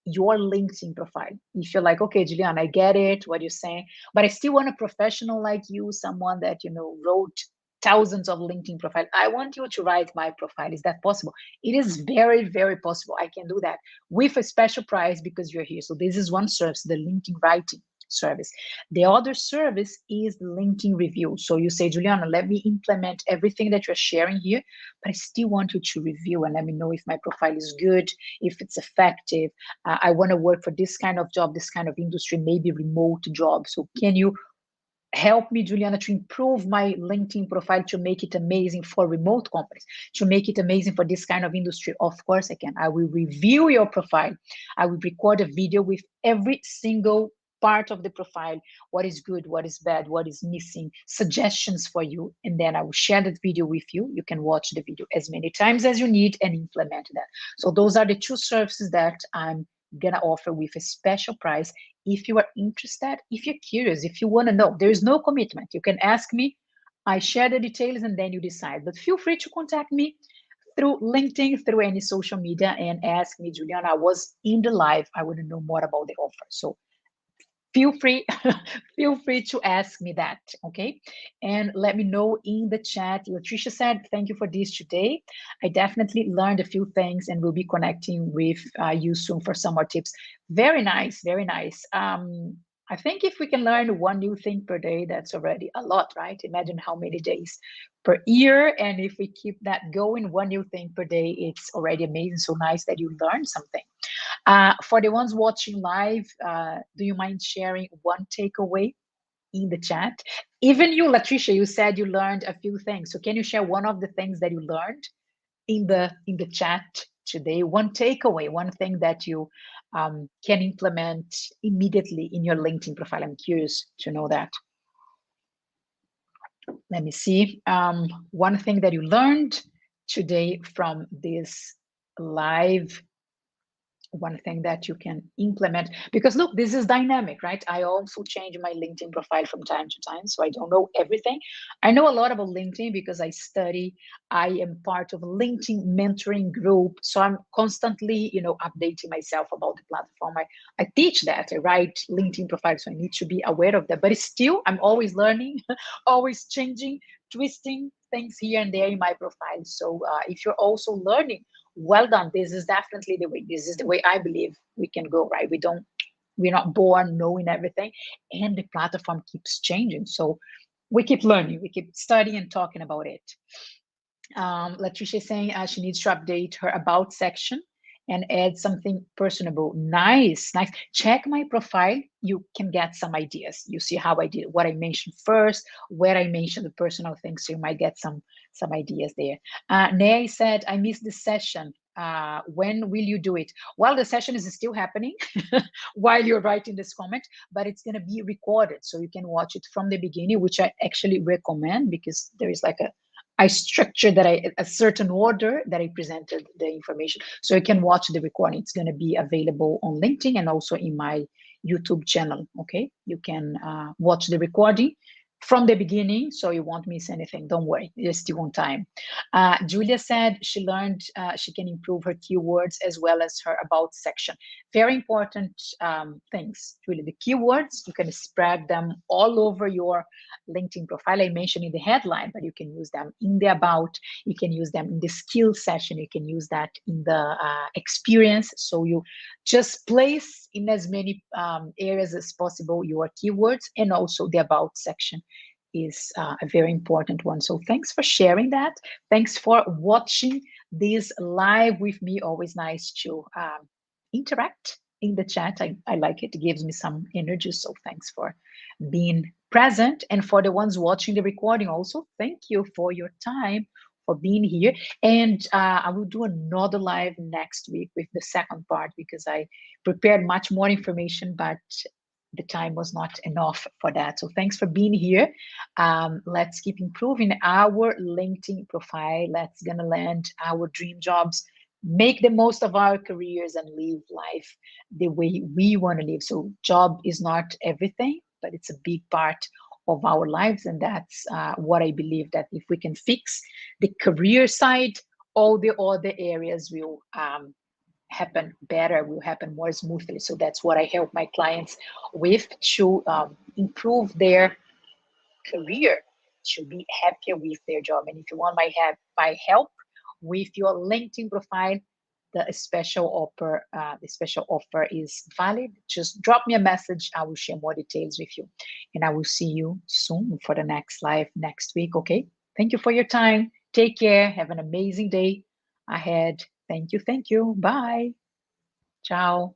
your LinkedIn profile. If you're like, okay, Juliana, I get it, what you're saying, but I still want a professional like you, someone that, wrote thousands of LinkedIn profile. I want you to write my profile. Is that possible? It is very, very possible. I can do that with a special price because you're here. So this is one service, the LinkedIn writing service. The other service is the LinkedIn review. So you say, Juliana, let me implement everything that you're sharing here, but I still want you to review and let me know if my profile is good, if it's effective. I want to work for this kind of job, this kind of industry, maybe remote job. So can you help me, Juliana, to improve my LinkedIn profile to make it amazing for remote companies, to make it amazing for this kind of industry? Of course I can. I will review your profile. I will record a video with every single part of the profile, what is good, what is bad, what is missing, suggestions for you, and then I will share that video with you. You can watch the video as many times as you need and implement that. So those are the two services that I'm gonna offer with a special price. If you are interested, if you're curious, if you want to know, there is no commitment. You can ask me, I share the details, and then you decide. But feel free to contact me through LinkedIn, through any social media, and ask me, Juliana, I was in the live, I want to know more about the offer. So feel free feel free to ask me that. Okay, and let me know in the chat. Latricia said, thank you for this today. I definitely learned a few things and will be connecting with you soon for some more tips. Very nice, very nice. I think if we can learn one new thing per day, that's already a lot, right? Imagine how many days per year, and if we keep that going, one new thing per day, it's already amazing. So nice that you learned something. For the ones watching live, do you mind sharing one takeaway in the chat? Even you, Latricia, you said you learned a few things. So can you share one of the things that you learned in the chat today? One takeaway, one thing that you can implement immediately in your LinkedIn profile. I'm curious to know that. Let me see. One thing that you learned today from this live, one thing that you can implement, because look, this is dynamic, right? I also change my LinkedIn profile from time to time, so I don't know everything. I know a lot about LinkedIn because I study. I am part of a LinkedIn mentoring group, so I'm constantly, updating myself about the platform. I teach that. I write LinkedIn profiles, so I need to be aware of that. But still, I'm always learning, always changing, twisting things here and there in my profile. So if you're also learning, well done. This is definitely the way. This is the way I believe we can go, right? We're not born knowing everything, and the platform keeps changing. So we keep learning, we keep studying and talking about it. Latricia is saying she needs to update her about section and add something personable. Nice, nice. Check my profile. You can get some ideas. You see how I did what I mentioned first, where I mentioned the personal things. So you might get some ideas there. Nay said, I missed the session. When will you do it? Well, the session is still happening while you're writing this comment, but it's going to be recorded. So you can watch it from the beginning, which I actually recommend because there is like I structured a certain order that I presented the information. So you can watch the recording. It's going to be available on LinkedIn and also in my YouTube channel. Okay, you can watch the recording from the beginning, so you won't miss anything. Don't worry, you're still on time. Julia said she learned she can improve her keywords as well as her about section. Very important things, really. The keywords, you can spread them all over your LinkedIn profile. I mentioned in the headline, but you can use them in the about, you can use them in the skill session, you can use that in the experience. So you just place in as many areas as possible your keywords, and also the about section is a very important one. So thanks for sharing that. Thanks for watching this live with me. Always nice to interact in the chat. I like it. It gives me some energy. So thanks for being present. And for the ones watching the recording also, thank you for your time, for being here. And I will do another live next week with the second part because I prepared much more information, but the time was not enough for that. So thanks for being here. Let's keep improving our LinkedIn profile. Let's gonna land our dream jobs, make the most of our careers, and live life the way we want to live. So job is not everything, but it's a big part of our lives. And that's what I believe, that if we can fix the career side, all the other areas will happen better, will happen more smoothly. So that's what I help my clients with, to improve their career, to be happier with their job. And if you want my help with your LinkedIn profile, the special offer is valid. Just drop me a message. I will share more details with you, and I will see you soon for the next live next week. Okay. Thank you for your time. Take care. Have an amazing day ahead. Thank you. Thank you. Bye. Ciao.